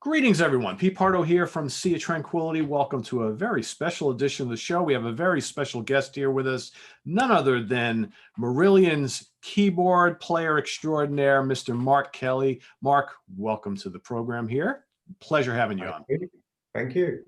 Greetings, everyone. Pete Pardo here from Sea of Tranquility. Welcome to a very special edition of the show. We have a very special guest here with us, none other than Marillion's keyboard player extraordinaire, Mr. Mark Kelly. Mark, welcome to the program here. Pleasure having you on. Thank you.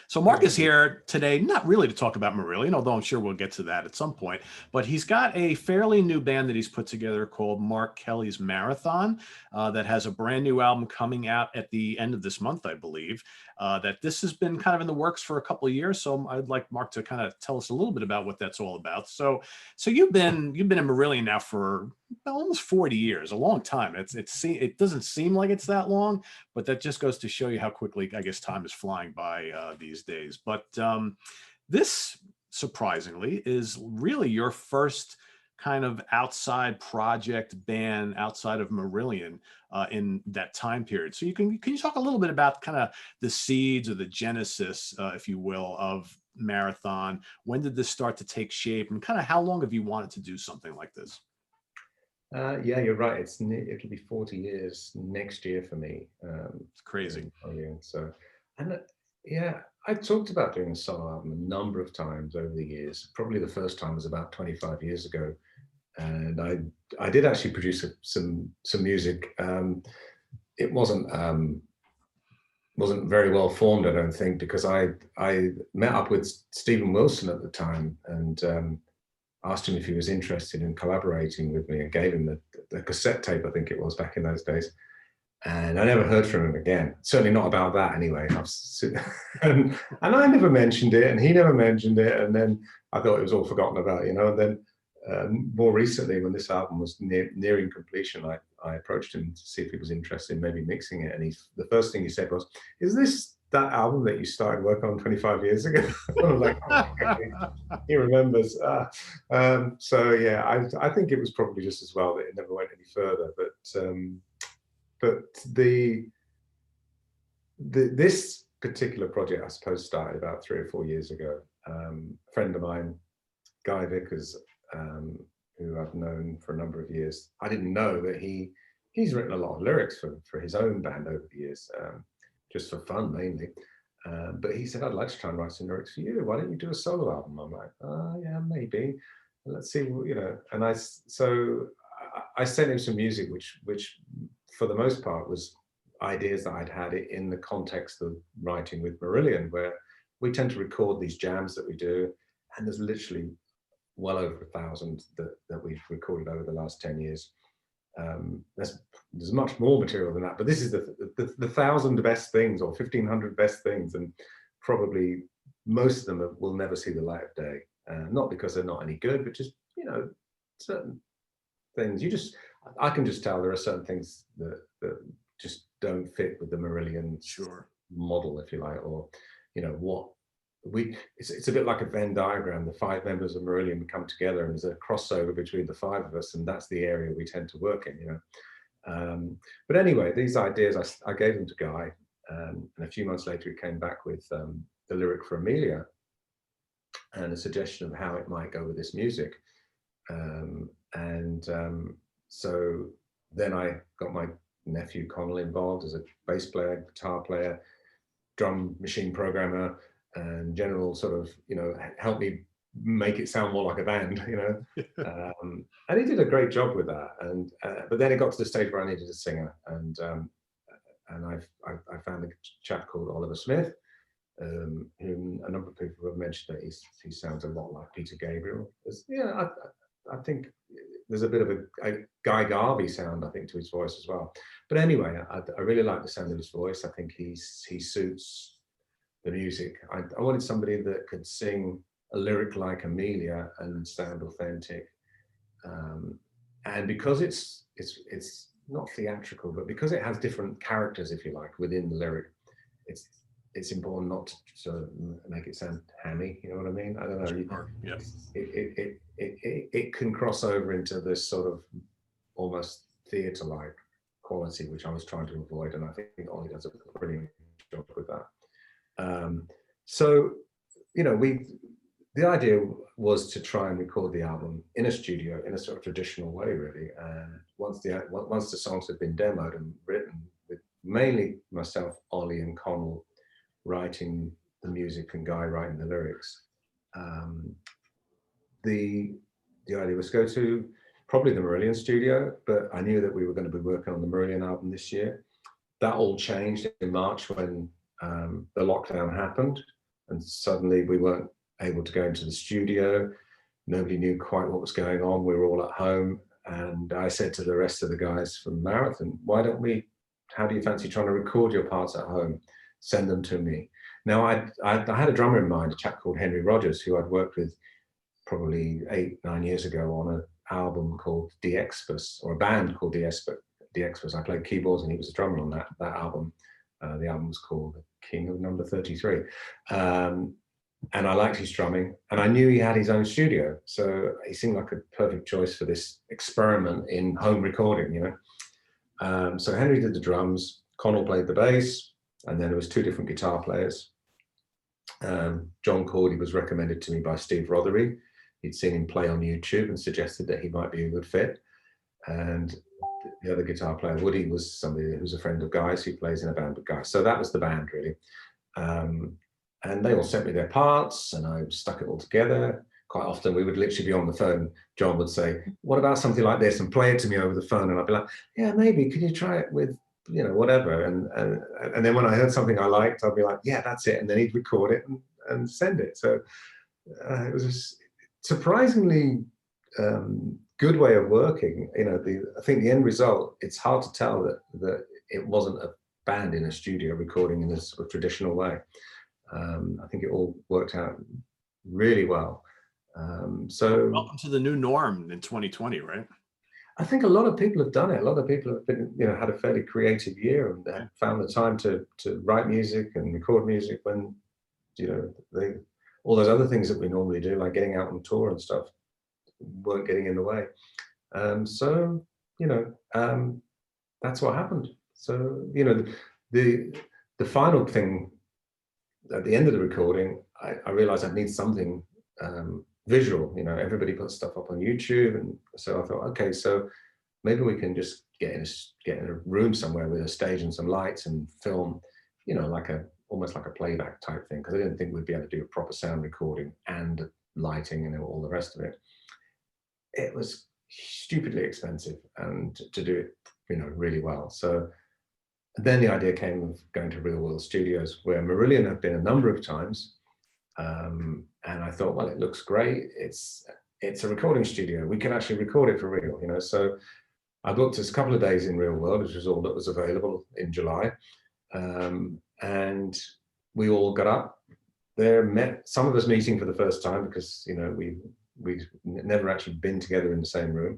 So Mark is here today, not really to talk about Marillion, although I'm sure we'll get to that at some point, but he's got a fairly new band that he's put together called Markkellys Marathon that has a brand new album coming out at the end of this month, I believe, that this has been kind of in the works for a couple of years. So I'd like Mark to kind of tell us a little bit about what that's all about. So you've been in Marillion now for almost 40 years, a long time. It doesn't seem like it's that long, but that just goes to show you how quickly, I guess, time is flying by these days. But this, surprisingly, is really your first kind of outside project band outside of Marillion in that time period. So can you talk a little bit about kind of the seeds or the genesis, if you will, of Marathon? When did this start to take shape, and kind of how long have you wanted to do something like this? Yeah, you're right. It'll be 40 years next year for me. It's crazy. So, yeah, I talked about doing a solo album a number of times over the years. Probably the first time was about 25 years ago, and I did actually produce some music. It wasn't very well formed, I don't think, because I met up with Stephen Wilson at the time and asked him if he was interested in collaborating with me, and gave him the cassette tape, I think it was, back in those days. And I never heard from him again. Certainly not about that anyway. And I never mentioned it, and he never mentioned it. And then I thought it was all forgotten about, you know. And then more recently, when this album was nearing completion, I approached him to see if he was interested in maybe mixing it. And the first thing he said was, "Is this that album that you started work on 25 years ago?" I was like, oh, okay. He remembers. So yeah, I think it was probably just as well that it never went any further. But this particular project, I suppose, started about 3 or 4 years ago. A friend of mine, Guy Vickers, who I've known for a number of years, I didn't know that he's written a lot of lyrics for his own band over the years. Just for fun mainly, but he said, "I'd like to try and write some lyrics for you. Why don't you do a solo album?" I'm like, yeah, maybe. Let's see, you know. And I sent him some music, which for the most part was ideas that I'd had in the context of writing with Marillion, where we tend to record these jams that we do, and there's literally well over 1,000 that we've recorded over the last 10 years. There's much more material than that, but this is the 1,000 best things, or 1,500 best things, and probably most of them will never see the light of day. Not because they're not any good, but just, you know, certain things. I can just tell there are certain things that just don't fit with the Marillion model, if you like, or, you know, it's a bit like a Venn diagram. The 5 members of Marillion come together, and there's a crossover between the 5 of us, and that's the area we tend to work in, you know. But anyway, these ideas I gave them to Guy, and a few months later he came back with the lyric for Emilia and a suggestion of how it might go with this music. So then I got my nephew Connell involved as a bass player, guitar player, drum machine programmer, and general sort of, you know, help me make it sound more like a band, you know. And he did a great job with that. And but then it got to the stage where I needed a singer, and I found a chap called Oliver Smith, whom a number of people have mentioned that he sounds a lot like Peter Gabriel. Yeah, I think there's a bit of a Guy Garvey sound, I think, to his voice as well. But anyway, I really like the sound of his voice. I think he suits the music. I wanted somebody that could sing a lyric like Emilia and sound authentic. And because it's not theatrical, but because it has different characters, if you like, within the lyric, it's important not to sort of make it sound hammy. You know what I mean? I don't know. Sure. Yep. It can cross over into this sort of almost theatre-like quality, which I was trying to avoid, and I think Ollie does a brilliant job with that. So, you know, the idea was to try and record the album in a studio in a sort of traditional way, really. And once the songs had been demoed and written with mainly myself, Ollie and Connell writing the music and Guy writing the lyrics. The idea was to go to probably the Marillion studio, but I knew that we were going to be working on the Marillion album this year. That all changed in March when the lockdown happened, and suddenly we weren't able to go into the studio. Nobody knew quite what was going on. We were all at home, and I said to the rest of the guys from Marathon, why don't we, how do you fancy trying to record your parts at home? Send them to me. Now, I had a drummer in mind, a chap called Henry Rogers, who I'd worked with probably 8-9 years ago on an album called The Expos, or a band called The Expos. I played keyboards and he was a drummer on that album. The album was called King of Number 33. And I liked his drumming, and I knew he had his own studio. So he seemed like a perfect choice for this experiment in home recording, you know. So Henry did the drums, Connell played the bass, and then there was 2 different guitar players. John Cordy was recommended to me by Steve Rothery. He'd seen him play on YouTube and suggested that he might be a good fit. And the other guitar player, Woody, was somebody who's a friend of Guy's, who plays in a band with Guy. So that was the band, really. And they all sent me their parts, and I stuck it all together. Quite often we would literally be on the phone. John would say, what about something like this? And play it to me over the phone. And I'd be like, yeah, maybe, could you try it with, you know, whatever. And then when I heard something I liked, I'd be like, yeah, that's it. And then he'd record it and send it. So it was a surprisingly good way of working. You know, I think the end result, it's hard to tell that it wasn't a band in a studio recording in a sort of traditional way. I think it all worked out really well. So welcome to the new norm in 2020, right? I think a lot of people have done it. A lot of people have been, you know, had a fairly creative year and have found the time to write music and record music when, you know, all those other things that we normally do, like getting out on tour and stuff, weren't getting in the way. So, you know, that's what happened. So, you know, the final thing at the end of the recording, I realized I'd need something visual. You know, everybody puts stuff up on YouTube, and so I thought, okay, so maybe we can just get in a room somewhere with a stage and some lights and film, you know, almost like a playback type thing, because I didn't think we'd be able to do a proper sound recording and lighting and all the rest of it. It was stupidly expensive, and to do it, you know, really well. So then the idea came of going to Real World Studios, where Marillion have been a number of times. And I thought, well, it looks great. It's a recording studio. We can actually record it for real, you know. So I booked us a couple of days in Real World, which was all that was available in July. And we all got up there, met, some of us meeting for the first time because, you know, we've never actually been together in the same room.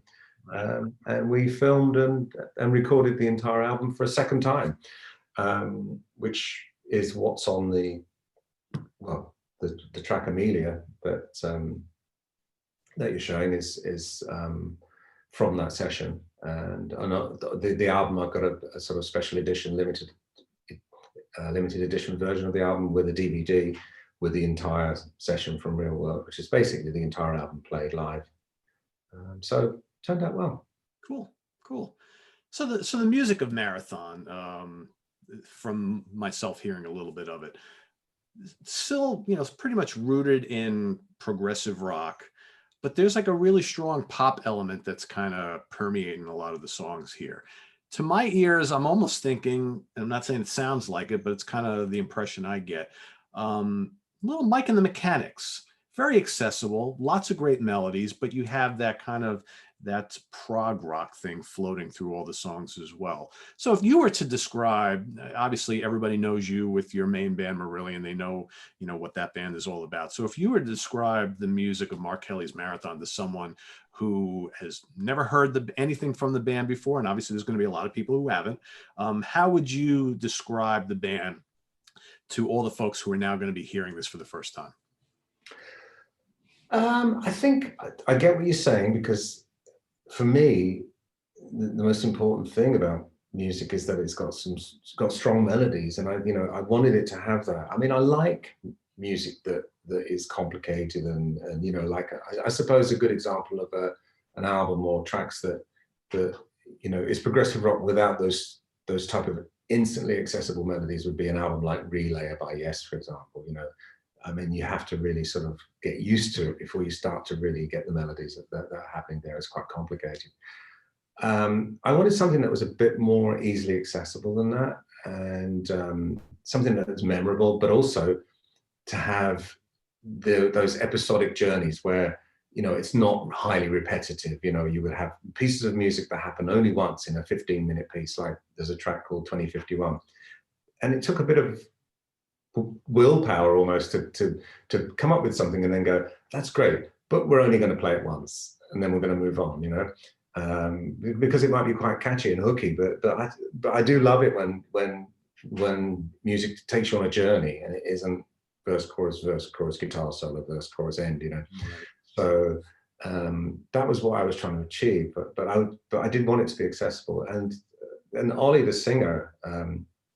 And we filmed and recorded the entire album for a second time, which is what's on the track Emilia that you're showing is from that session. And the album, I've got a sort of special edition, limited edition version of the album with a DVD with the entire session from Real World, which is basically the entire album played live. So turned out well. Cool. So the music of Marathon, from myself hearing a little bit of it, still, you know, it's pretty much rooted in progressive rock, but there's like a really strong pop element that's kind of permeating a lot of the songs here. To my ears, I'm almost thinking, and I'm not saying it sounds like it, but it's kind of the impression I get. Little Mike and the Mechanics, very accessible, lots of great melodies, but you have that kind of that prog rock thing floating through all the songs as well. So if you were to describe, obviously everybody knows you with your main band Marillion, they know, you know, what that band is all about. So if you were to describe the music of Markkellys Marathon to someone who has never heard anything from the band before, and obviously there's going to be a lot of people who haven't, how would you describe the band to all the folks who are now going to be hearing this for the first time? I think I get what you're saying, because for me, the most important thing about music is that it's got strong melodies, and I wanted it to have that. I mean, I like music that is complicated and you know, like I suppose a good example of an album or tracks that you know is progressive rock without those type of instantly accessible melodies would be an album like Relay by Yes, for example. You know, I mean, you have to really sort of get used to it before you start to really get the melodies that are happening there. It's quite complicated. I wanted something that was a bit more easily accessible than that, and something that was memorable, but also to have those episodic journeys where, you know, it's not highly repetitive. You know, you would have pieces of music that happen only once in a 15-minute piece, like there's a track called 2051. And it took a bit of willpower almost to come up with something and then go, that's great, but we're only going to play it once and then we're going to move on, you know, because it might be quite catchy and hooky, but I do love it when music takes you on a journey and it isn't verse, chorus, guitar solo, verse, chorus, end, you know. Right. So that was what I was trying to achieve, but I did want it to be accessible. And Ollie, the singer,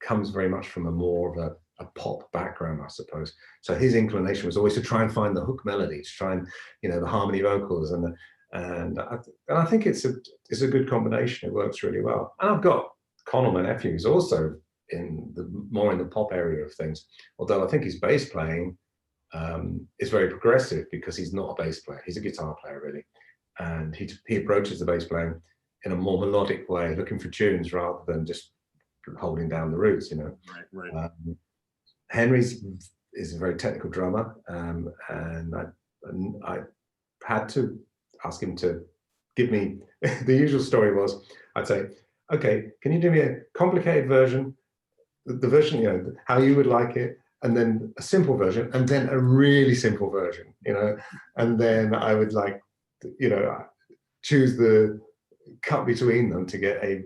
comes very much from a more of a pop background, I suppose. So his inclination was always to try and find the hook melody, to try and, you know, the harmony vocals, and I think it's a good combination. It works really well. And I've got Connell, my nephew, who's also more in the pop area of things, although I think his bass playing is very progressive because he's not a bass player, he's a guitar player really, and he approaches the bass playing in a more melodic way, looking for tunes rather than just holding down the roots, you know. Right. Henry's is a very technical drummer, and I had to ask him to give me the usual story was, I'd say, okay, can you do me a complicated version, the version, you know, how you would like it, and then a simple version, and then a really simple version, you know, and then I would, like, you know, choose the cut between them to get a,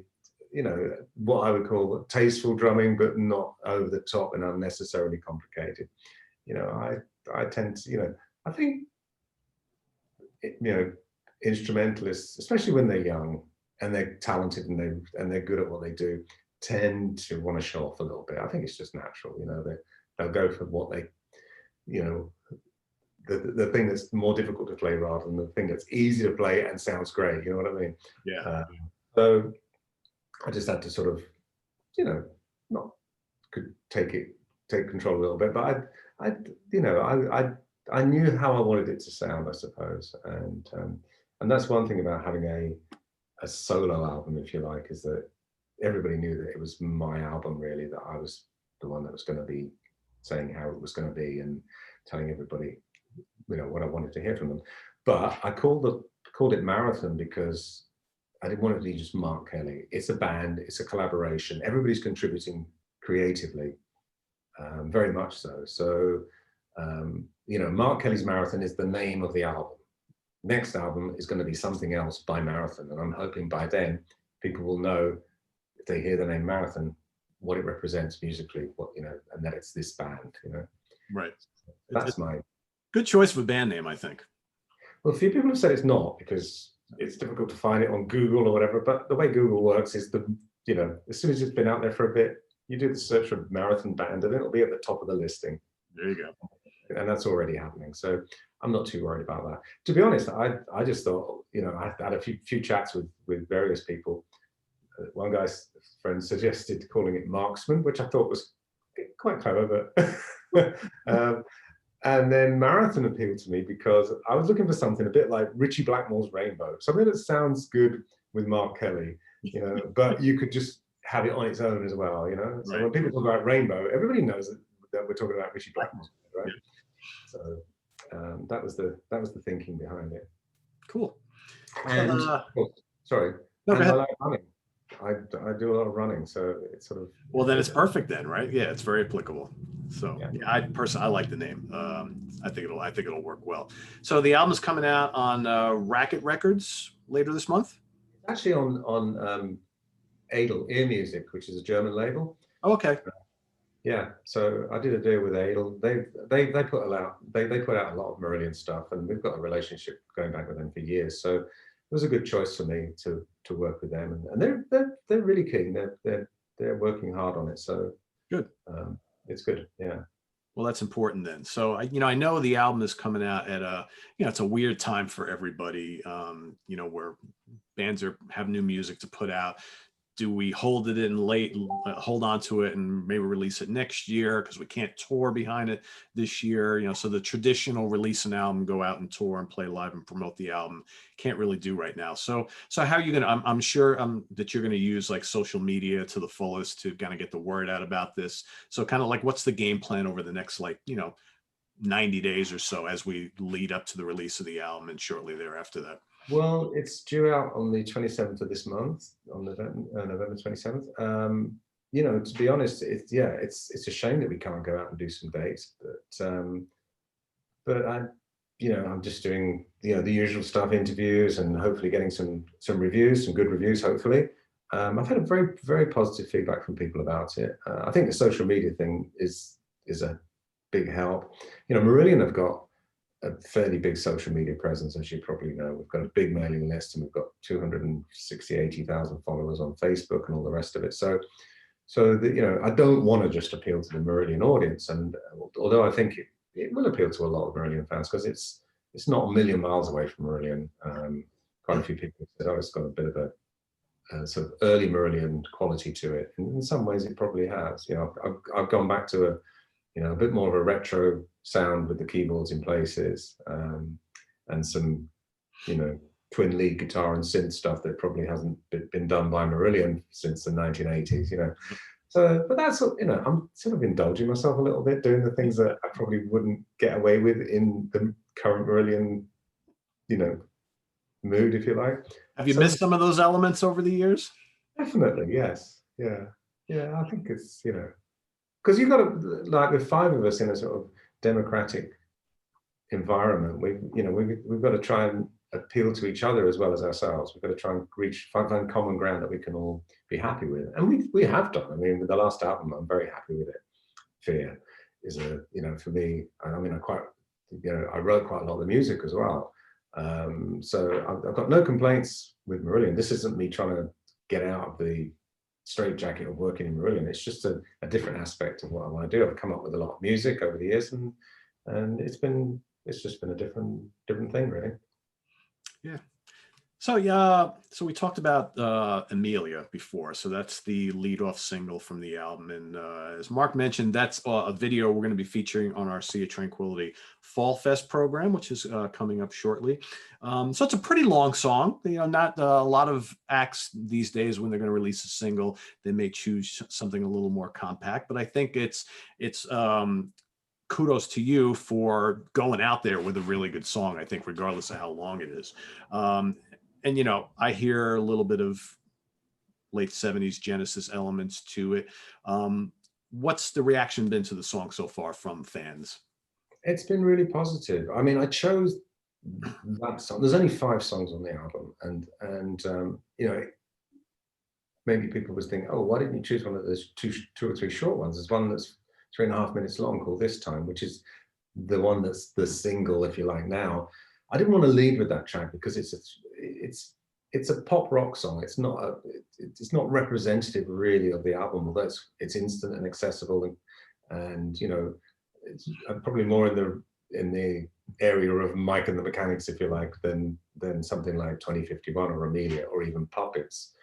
you know, what I would call tasteful drumming, but not over the top and unnecessarily complicated. You know, I tend to, you know, I think, you know, instrumentalists, especially when they're young and they're talented and they're good at what they do, tend to want to show off a little bit. I think it's just natural, you know. They'll go for what they, you know, the thing that's more difficult to play rather than the thing that's easy to play and sounds great. You know what I mean? Yeah. So I just had to sort of, you know, not could take control a little bit, but you know, I knew how I wanted it to sound, I suppose, and that's one thing about having a solo album, if you like, is that everybody knew that it was my album, really, that I was the one that was going to be saying how it was going to be and telling everybody, you know, what I wanted to hear from them. But I called it Marathon because I didn't want it to be just Mark Kelly. It's a band, it's a collaboration. Everybody's contributing creatively, very much so. So, you know, Mark Kelly's Marathon is the name of the album. Next album is going to be something else by Marathon. And I'm hoping by then people will know, if they hear the name Marathon, what it represents musically, what, you know, and that it's this band, you know. Right. That's my good choice of a band name, I think. Well, a few people have said it's not because it's difficult to find it on Google or whatever. But the way Google works is you know, as soon as it's been out there for a bit, you do the search for Marathon band and it'll be at the top of the listing. There you go. And that's already happening. So I'm not too worried about that. To be honest, I just thought, you know, I had a few chats with various people. One guy's friend suggested calling it Marksman, which I thought was quite clever, but and then Marathon appealed to me because I was looking for something a bit like Richie Blackmore's Rainbow, something that sounds good with Mark Kelly, you know, but you could just have it on its own as well, you know. So when people talk about Rainbow, everybody knows that we're talking about Richie Blackmore, right? Yeah. So that was the thinking behind it. Cool. And sorry, no, and I like running. I do a lot of running, so it's sort of. Well, then it's perfect then, right? Yeah, it's very applicable. So yeah, I like the name. I think it'll work well. So the album's coming out on Racket Records later this month. It's actually on Adel Ear Music, which is a German label. Oh, okay. Yeah, so I did a deal with Adel. They put out a lot of Marillion stuff, and we've got a relationship going back with them for years. So it was a good choice for me to work with them, and they're really keen. They're working hard on it. So good. It's good. Yeah. Well, that's important then. So I know the album is coming out at it's a weird time for everybody. Where bands have new music to put out. do we hold it in late, hold on to it and maybe release it next year because we can't tour behind it this year? You know, so the traditional release an album, go out and tour and play live and promote the album, can't really do right now. So how are you gonna? I'm sure that you're gonna use like social media to the fullest to kind of get the word out about this. So kind of like, what's the game plan over the next, like, 90 days or so as we lead up to the release of the album and shortly thereafter that? Well, it's due out on the 27th of this month, on November 27th. To be honest, it's a shame that we can't go out and do some dates, but I'm just doing the usual stuff, interviews, and hopefully getting some reviews, some good reviews, hopefully. I've had a very, very positive feedback from people about it. I think the social media thing is a big help. Marillion have got a fairly big social media presence, as you probably know. We've got a big mailing list, and we've got 80,000 followers on Facebook and all the rest of it. So I don't want to just appeal to the Marillion audience, and although I think it will appeal to a lot of Marillion fans, because it's not a million miles away from Marillion. Quite a few people said, "Oh, it's got a bit of a sort of early Marillion quality to it," and in some ways it probably has. I've gone back to a bit more of a retro sound with the keyboards in places, and some twin lead guitar and synth stuff that probably hasn't been done by Marillion since the 1980s. So, but that's I'm sort of indulging myself a little bit, doing the things that I probably wouldn't get away with in the current Marillion mood, if you like. Have you missed some of those elements over the years? Definitely, yes. Yeah, I think it's because you've got to, like, with five of us in a sort of democratic environment, we've got to try and appeal to each other as well as ourselves. We've got to try and find common ground that we can all be happy with, and we have done. I mean, with the last album, I'm very happy with it. Fear is for me. I wrote quite a lot of the music as well. So I've got no complaints with Marillion. This isn't me trying to get out of the straitjacket of working in Marillion. It's just a different aspect of what I want to do. I've come up with a lot of music over the years, and it's just been a different thing, really. Yeah. So so we talked about Emilia before. So that's the lead-off single from the album, and as Mark mentioned, that's a video we're going to be featuring on our Sea of Tranquility Fall Fest program, which is coming up shortly. So it's a pretty long song. Not a lot of acts these days, when they're going to release a single, they may choose something a little more compact. But I think it's kudos to you for going out there with a really good song, I think, regardless of how long it is. And I hear a little bit of late 70s Genesis elements to it. What's the reaction been to the song so far from fans? It's been really positive. I mean, I chose that song. There's only 5 songs on the album, and maybe people would think, oh, why didn't you choose one of those two or three short ones? There's one that's 3.5 minutes long called This Time, which is the one that's the single, if you like. Now, I didn't want to lead with that track because it's a pop rock song. It's not representative really of the album, although it's instant and accessible, and it's probably more in the area of Mike and the Mechanics, if you like, than something like 2051 or Emilia or even Puppets.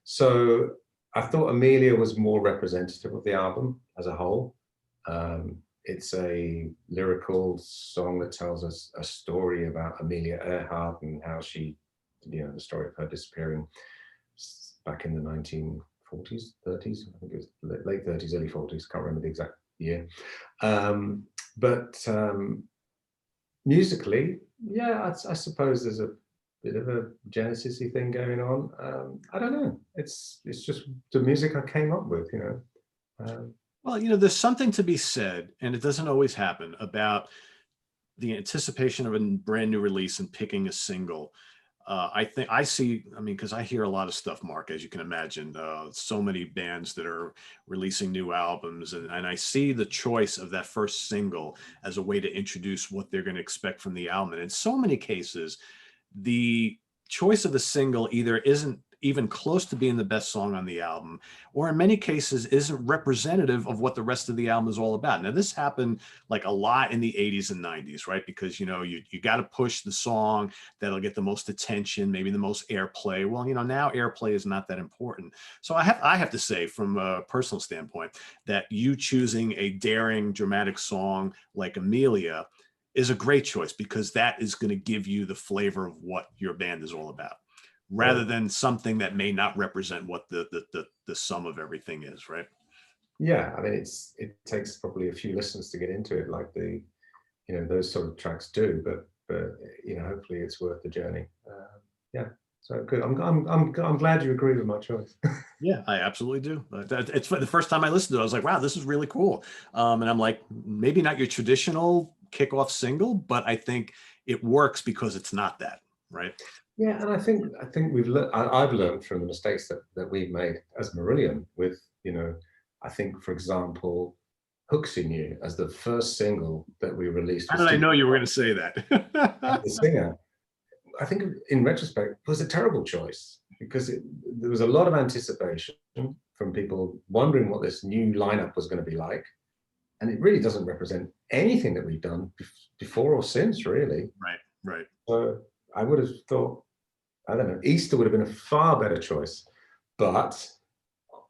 So I thought Emilia was more representative of the album as a whole. It's a lyrical song that tells us a story about Emilia Earhart and how she, the story of her disappearing back in the 1940s, 30s. I think it was late 30s, early 40s. Can't remember the exact year. But musically, yeah, I suppose there's a bit of a Genesis-y thing going on. I don't know. It's just the music I came up with, Well, there's something to be said, and it doesn't always happen, about the anticipation of a brand new release and picking a single. I mean, because I hear a lot of stuff, Mark, as you can imagine, so many bands that are releasing new albums, and I see the choice of that first single as a way to introduce what they're going to expect from the album. And in so many cases, the choice of the single either isn't even close to being the best song on the album, or in many cases isn't representative of what the rest of the album is all about. Now, this happened like a lot in the 80s and 90s, right? Because, you know, you got to push the song that'll get the most attention, maybe the most airplay. Well, you know, now airplay is not that important. So I have to say, from a personal standpoint, that you choosing a daring, dramatic song like Emilia is a great choice, because that is going to give you the flavor of what your band is all about, rather than something that may not represent what the sum of everything is, right? Yeah, I mean, it takes probably a few listens to get into it, like those sort of tracks do, but hopefully it's worth the journey. Yeah, so good. I'm glad you agree with my choice. Yeah, I absolutely do. It's the first time I listened to it, I was like, wow, this is really cool. And I'm like, maybe not your traditional kickoff single, but I think it works because it's not that, right? Yeah, and I think I've learned from the mistakes that we've made as Marillion with, I think, for example, Hooks in You as the first single that we released How with did I Steve know you were going to say that? the singer. I think in retrospect was a terrible choice, because there was a lot of anticipation from people wondering what this new lineup was going to be like, and it really doesn't represent anything that we've done before or since, really. Right, right. So I would have thought, I don't know, Easter would have been a far better choice. But,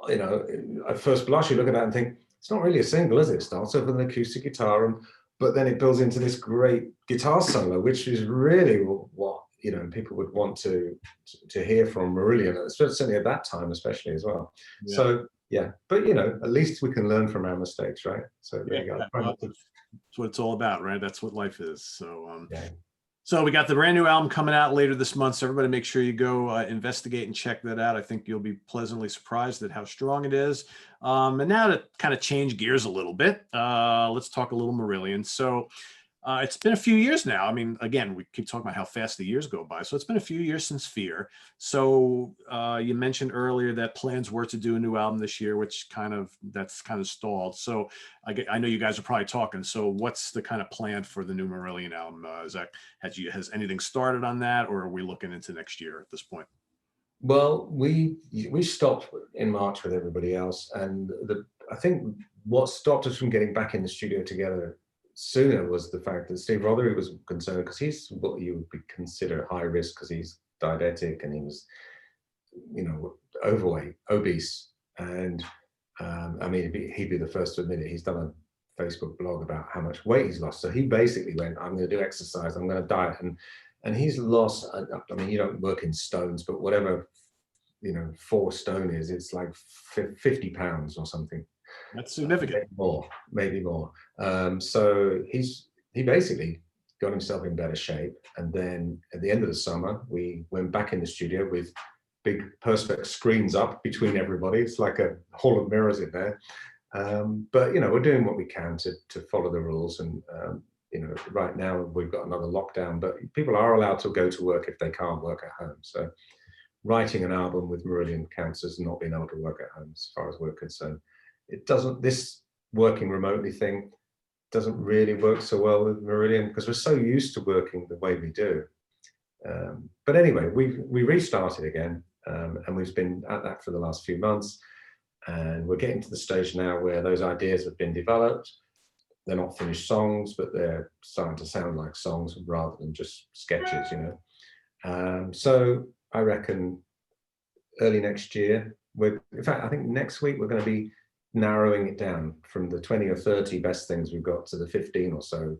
at first blush, you look at that and think, it's not really a single, is it? It starts off with an acoustic guitar, but then it builds into this great guitar solo, which is really what, people would want to hear from Marillion, certainly at that time, especially as well. Yeah. So, yeah, but, at least we can learn from our mistakes, right? So there you go. Well, that's what it's all about, right? That's what life is. So, Yeah. So we got the brand new album coming out later this month. So everybody make sure you go investigate and check that out. I think you'll be pleasantly surprised at how strong it is. And now to kind of change gears a little bit, let's talk a little Marillion. So it's been a few years now. I mean, again, we keep talking about how fast the years go by. So it's been a few years since Fear. So you mentioned earlier that plans were to do a new album this year, which that's kind of stalled. So I know you guys are probably talking. So what's the kind of plan for the new Marillion album? Has anything started on that, or are we looking into next year at this point? Well, we stopped in March with everybody else, and I think what stopped us from getting back in the studio together sooner was the fact that Steve Rothery was concerned, because he's what you would consider high risk, because he's diabetic and he was, overweight, obese, and I mean, he'd be the first to admit it. He's done a Facebook blog about how much weight he's lost. So he basically went, I'm going to do exercise, I'm going to diet, and he's lost. I mean, you don't work in stones, but whatever 4 stone is, it's like 50 pounds or something. That's significant. Maybe more. So he basically got himself in better shape. And then at the end of the summer, we went back in the studio with big perspex screens up between everybody. It's like a hall of mirrors in there. But we're doing what we can to follow the rules. And right now we've got another lockdown, but people are allowed to go to work if they can't work at home. So writing an album with Marillion counts as not being able to work at home, as far as we're concerned. This working remotely thing doesn't really work so well with Marillion, because we're so used to working the way we do. But anyway, we restarted again, and we've been at that for the last few months, and we're getting to the stage now where those ideas have been developed. They're not finished songs, but they're starting to sound like songs rather than just sketches, So I reckon early next year, in fact, I think next week we're going to be narrowing it down from the 20 or 30 best things we've got to the 15 or so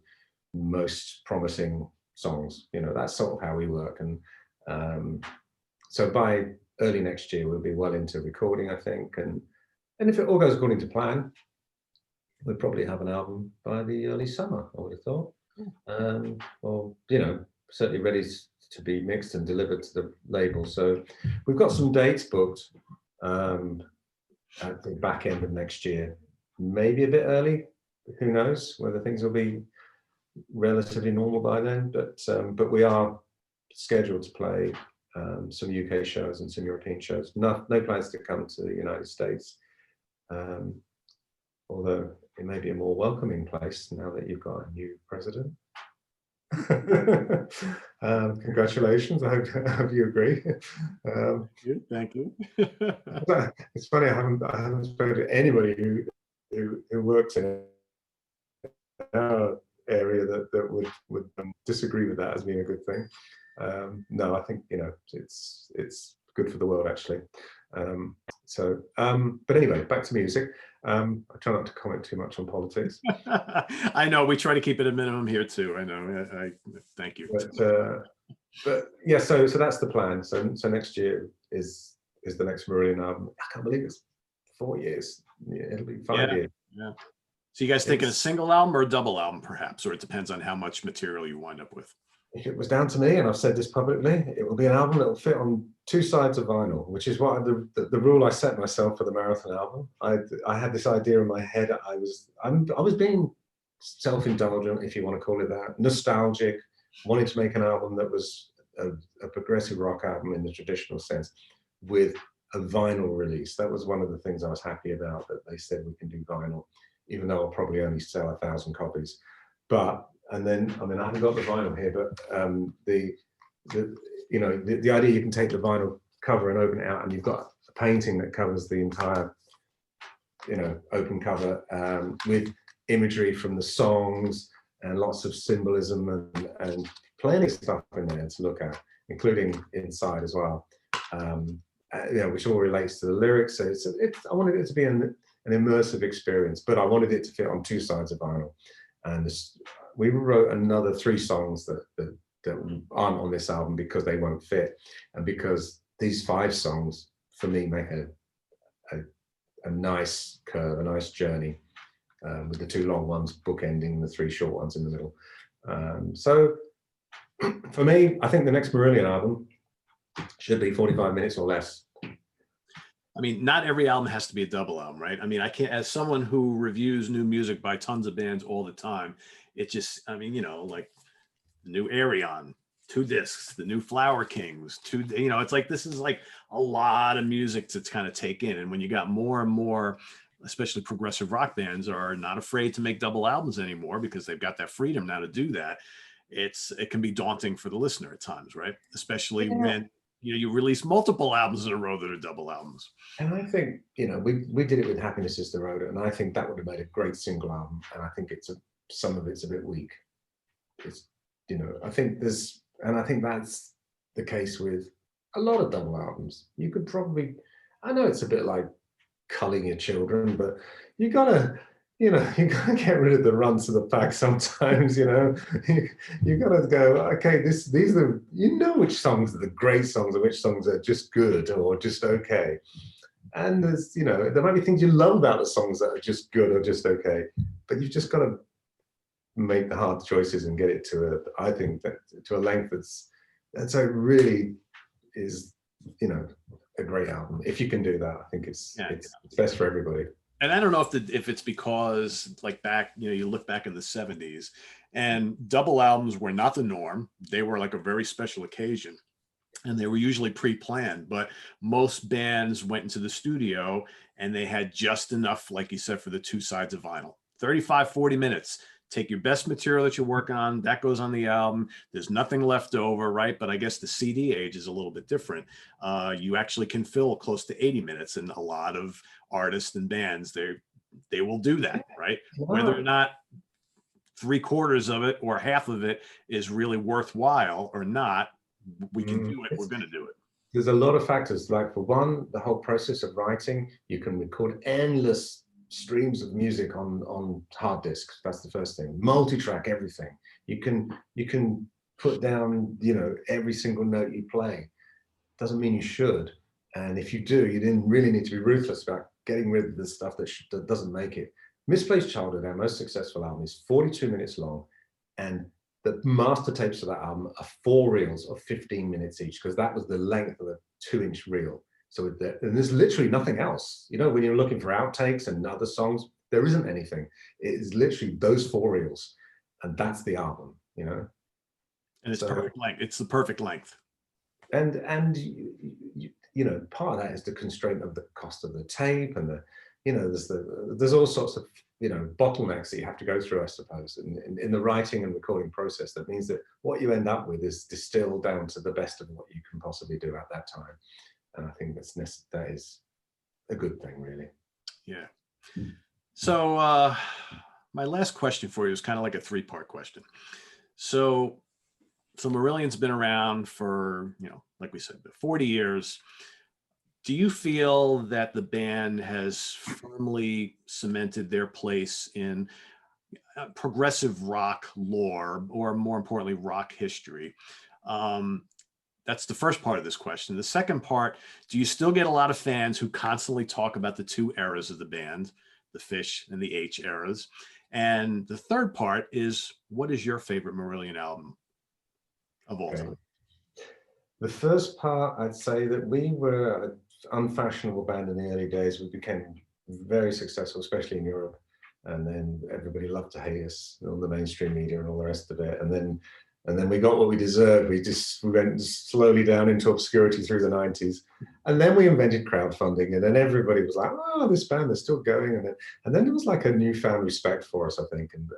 most promising songs. That's sort of how we work. And so by early next year, we'll be well into recording, I think. And if it all goes according to plan, we'll probably have an album by the early summer, I would have thought. Or, certainly ready to be mixed and delivered to the label. So we've got some dates booked at the back end of next year, maybe a bit early. Who knows whether things will be relatively normal by then, but we are scheduled to play some UK shows and some European shows. No plans to come to the United States, although it may be a more welcoming place now that you've got a new president. Congratulations. I hope you agree. Um, Thank you. it's funny. I haven't spoken to anybody who works in our area that would disagree with that as being a good thing. No, I think it's good for the world actually. But anyway, back to music. I try not to comment too much on politics. I know we try to keep it a minimum here too. I know. I thank you. But yeah, so that's the plan. So next year is the next Marillion album. I can't believe it's 4 years. Yeah, it'll be 5 years. Yeah. So you guys thinking a single album or a double album, perhaps, or it depends on how much material you wind up with. If it was down to me, and I've said this publicly, it will be an album that will fit on 2 sides of vinyl, which is what the rule I set myself for the marathon album. I had this idea in my head. I was being self-indulgent, if you want to call it that, nostalgic, wanting to make an album that was a progressive rock album in the traditional sense with a vinyl release. That was one of the things I was happy about, that they said we can do vinyl, even though I'll probably only sell 1,000 copies. And then, I mean, I haven't got the vinyl here, but the idea you can take the vinyl cover and open it out, and you've got a painting that covers the entire, open cover, with imagery from the songs and lots of symbolism and plenty of stuff in there to look at, including inside as well, which all relates to the lyrics. So I wanted it to be an immersive experience, but I wanted it to fit on 2 sides of vinyl. And we wrote another 3 songs that aren't on this album because they won't fit, and because these 5 songs for me make a nice curve, a nice journey, with the 2 long ones bookending the 3 short ones in the middle. So for me, I think the next Marillion album should be 45 minutes or less. I mean, not every album has to be a double album, right? I mean, I can't, as someone who reviews new music by tons of bands all the time, it just, I mean, like the new Arion, 2 discs, the new Flower Kings, 2, it's like, this is like a lot of music to kind of take in. And when you got more and more, especially progressive rock bands, are not afraid to make double albums anymore because they've got that freedom now to do that, it can be daunting for the listener at times, right? Especially when you release multiple albums in a row that are double albums. And I think, we did it with Happiness is the Road, and I think that would have made a great single album. And I think some of it's a bit weak. It's, I think that's the case with a lot of double albums. You could probably, I know it's a bit like culling your children, but you gotta get rid of the runs of the pack sometimes. You gotta go, okay, these are which songs are the great songs and which songs are just good or just okay. And there's, there might be things you love about the songs that are just good or just okay, but you've just got to make the hard choices and get it to a length that's it really is, a great album. If you can do that, I think it's best for everybody. And I don't know if it's because, like, back, you look back in the 70s and double albums were not the norm. They were like a very special occasion, and they were usually pre-planned, but most bands went into the studio and they had just enough, like you said, for the 2 sides of vinyl. 35, 40 minutes. Take your best material that you're working on, that goes on the album. There's nothing left over, right? But I guess the CD age is a little bit different. You actually can fill close to 80 minutes, and a lot of artists and bands, they will do that, right? Wow. Whether or not 3/4 of it or half of it is really worthwhile or not, we can do it. We're going to do it. There's a lot of factors. Like, for one, the whole process of writing. You can record endless streams of music on hard disks. That's the first thing. Multi-track everything. You can put down every single note you play. Doesn't mean you should, and if you do, you then really need to be ruthless about getting rid of the stuff that doesn't make it. Misplaced Childhood, our most successful album, is 42 minutes long, and the master tapes of that album are 4 reels of 15 minutes each, because that was the length of a 2-inch reel. So and there's literally nothing else. When you're looking for outtakes and other songs, there isn't anything. It is literally those 4 reels, and that's the album. And it's perfect length. It's the perfect length. And part of that is the constraint of the cost of the tape, and there's all sorts of bottlenecks that you have to go through, I suppose, in the writing and recording process. That means that what you end up with is distilled down to the best of what you can possibly do at that time. And I think that is a good thing, really. Yeah. So my last question for you is kind of like a three-part question. So Marillion's been around for, like we said, 40 years. Do you feel that the band has firmly cemented their place in progressive rock lore, or more importantly, rock history? That's the first part of this question. The second part, do you still get a lot of fans who constantly talk about the two eras of the band, the Fish and the H eras? And the third part is, what is your favorite Marillion album of all time? The first part, I'd say that we were an unfashionable band in the early days. We became very successful, especially in Europe. And then everybody loved to hate us on the mainstream media and all the rest of it. And then we got what we deserved. We went slowly down into obscurity through the 90s. And then we invented crowdfunding. And then everybody was like, oh, this band is still going. And then there was like a newfound respect for us, I think. And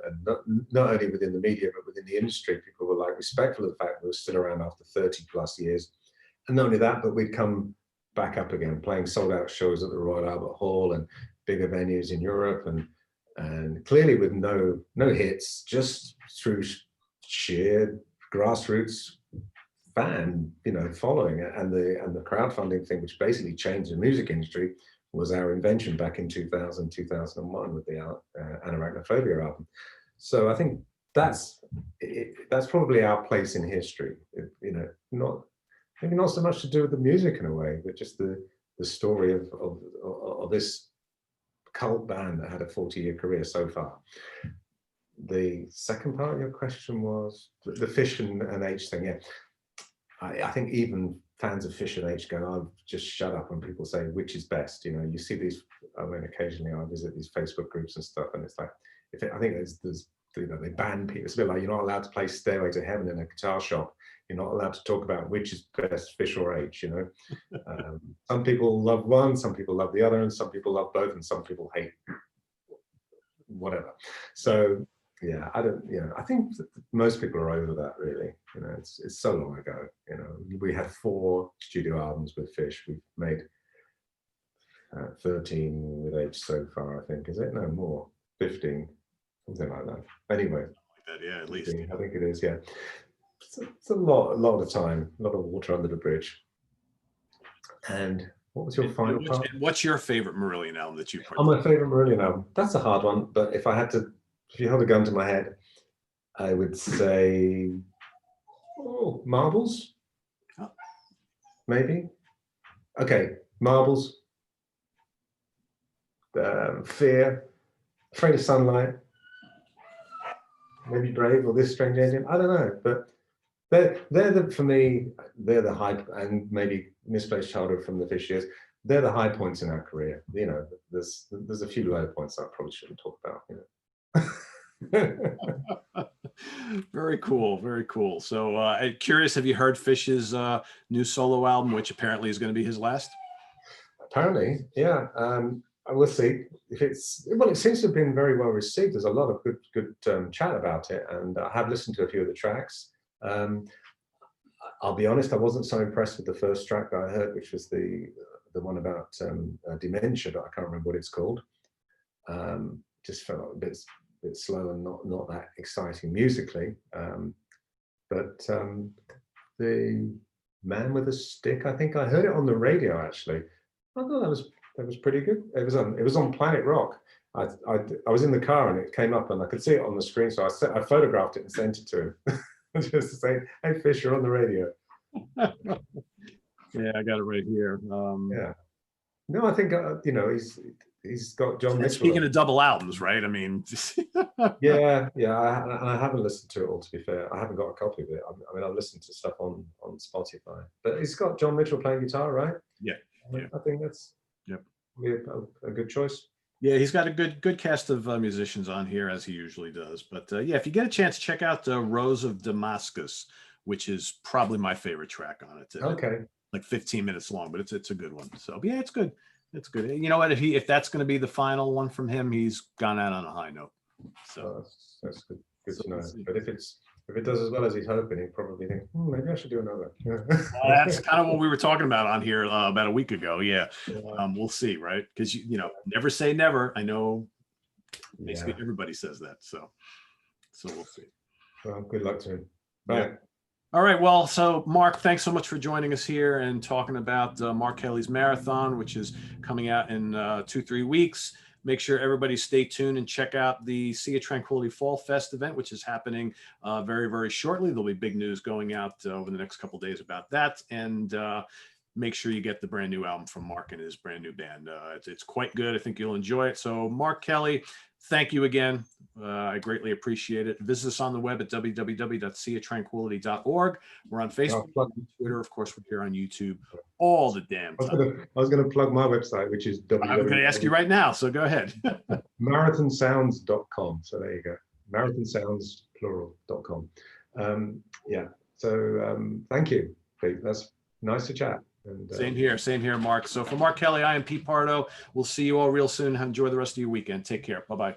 not only within the media, but within the industry. People were like respectful of the fact that we were still around after 30 plus years. And not only that, but we'd come back up again, playing sold out shows at the Royal Albert Hall and bigger venues in Europe. And clearly with no hits, just through sheer grassroots fan, following it, and the crowdfunding thing, which basically changed the music industry, was our invention back in 2001 with the Arachnophobia album. So I think that's probably our place in history. Maybe not so much to do with the music in a way, but just the story of this cult band that had a 40-year career so far. The second part of your question was the Fish and H thing. Yeah, I think even fans of Fish and H go, "Oh, just shut up," when people say which is best. You see these. I mean, occasionally I visit these Facebook groups and stuff, and it's like, I think there's they ban people. It's a bit like you're not allowed to play Stairway to Heaven in a guitar shop. You're not allowed to talk about which is best, Fish or H. Some people love one, some people love the other, and some people love both, and some people hate whatever. So. Yeah, I think most people are over that, really. It's so long ago. We had 4 studio albums with Fish. We've made 13 with H so far, I think. Is it? No, more. 15, something like that. Anyway. Yeah, at least. I think it is, yeah. It's a lot of time, a lot of water under the bridge. And what was your final part? What's your favorite Marillion album that you played? Oh, my favorite Marillion album. That's a hard one, but if you held a gun to my head, I would say, Marbles, maybe. Okay, Marbles, Fear, Afraid of Sunlight, maybe Brave or This Strange Engine. I don't know, but for me, they're the high, and maybe Misplaced Childhood from the Fish years. They're the high points in our career. There's a few low points I probably shouldn't talk about. Very cool, very cool. So curious, have you heard Fish's new solo album, which apparently is going to be his last? Apparently, yeah. I will see if it seems to have been very well received. There's a lot of good chat about it, and I have listened to a few of the tracks. I'll be honest, I wasn't so impressed with the first track that I heard, which was the one about dementia, but I can't remember what it's called. Just felt like a bit slow and not that exciting musically. But the Man with a Stick, I think I heard it on the radio actually. I thought that was pretty good. It was on Planet Rock. I was in the car and it came up and I could see it on the screen, so I photographed it and sent it to him. Just to say, "Hey Fish, you're on the radio." Yeah, I got it right here. Yeah. No, I think he's got John Mitchell. Speaking of double albums, right? I mean, yeah. I haven't listened to it all, to be fair. I haven't got a copy of it. I mean, I've listened to stuff on Spotify, but he's got John Mitchell playing guitar, right? Yeah. I think that's a good choice. Yeah, he's got a good cast of musicians on here, as he usually does. But yeah, if you get a chance, check out Rose of Damascus, which is probably my favorite track on it. Okay. Like 15 minutes long, but it's a good one. So yeah, it's good. It's good. You know what? If that's going to be the final one from him, he's gone out on a high note. So That's good. Good so to know. we'll see. But if it does as well as he's hoping, he'll probably think, maybe I should do another. That's kind of what we were talking about on here about a week ago. Yeah. Yeah. We'll see, right? Because you know, never say never. I know basically Yeah. everybody says that. So we'll see. Well, good luck to him. Yeah. Right. All right. Well, so Mark, thanks so much for joining us here and talking about Mark Kelly's marathon, which is coming out in 2-3 weeks. Make sure everybody stay tuned and check out the Sea of Tranquility Fall Fest event, which is happening very, very shortly. There'll be big news going out over the next couple of days about that. And make sure you get the brand new album from Mark and his brand new band. It's quite good. I think you'll enjoy it. So Mark Kelly, thank you again. I greatly appreciate it. Visit us on the web at www.seaoftranquility.org. We're on Facebook, Twitter. Of course, we're here on YouTube all the damn time. I was going to plug my website, which is I'm going to ask you right now, so go ahead. marathonsounds.com. So there you go. Marathonsounds, plural.com. Yeah. So thank you, Pete. That's nice to chat. And, Same here, Mark. So for Mark Kelly, I am Pete Pardo. We'll see you all real soon. Enjoy the rest of your weekend. Take care. Bye-bye.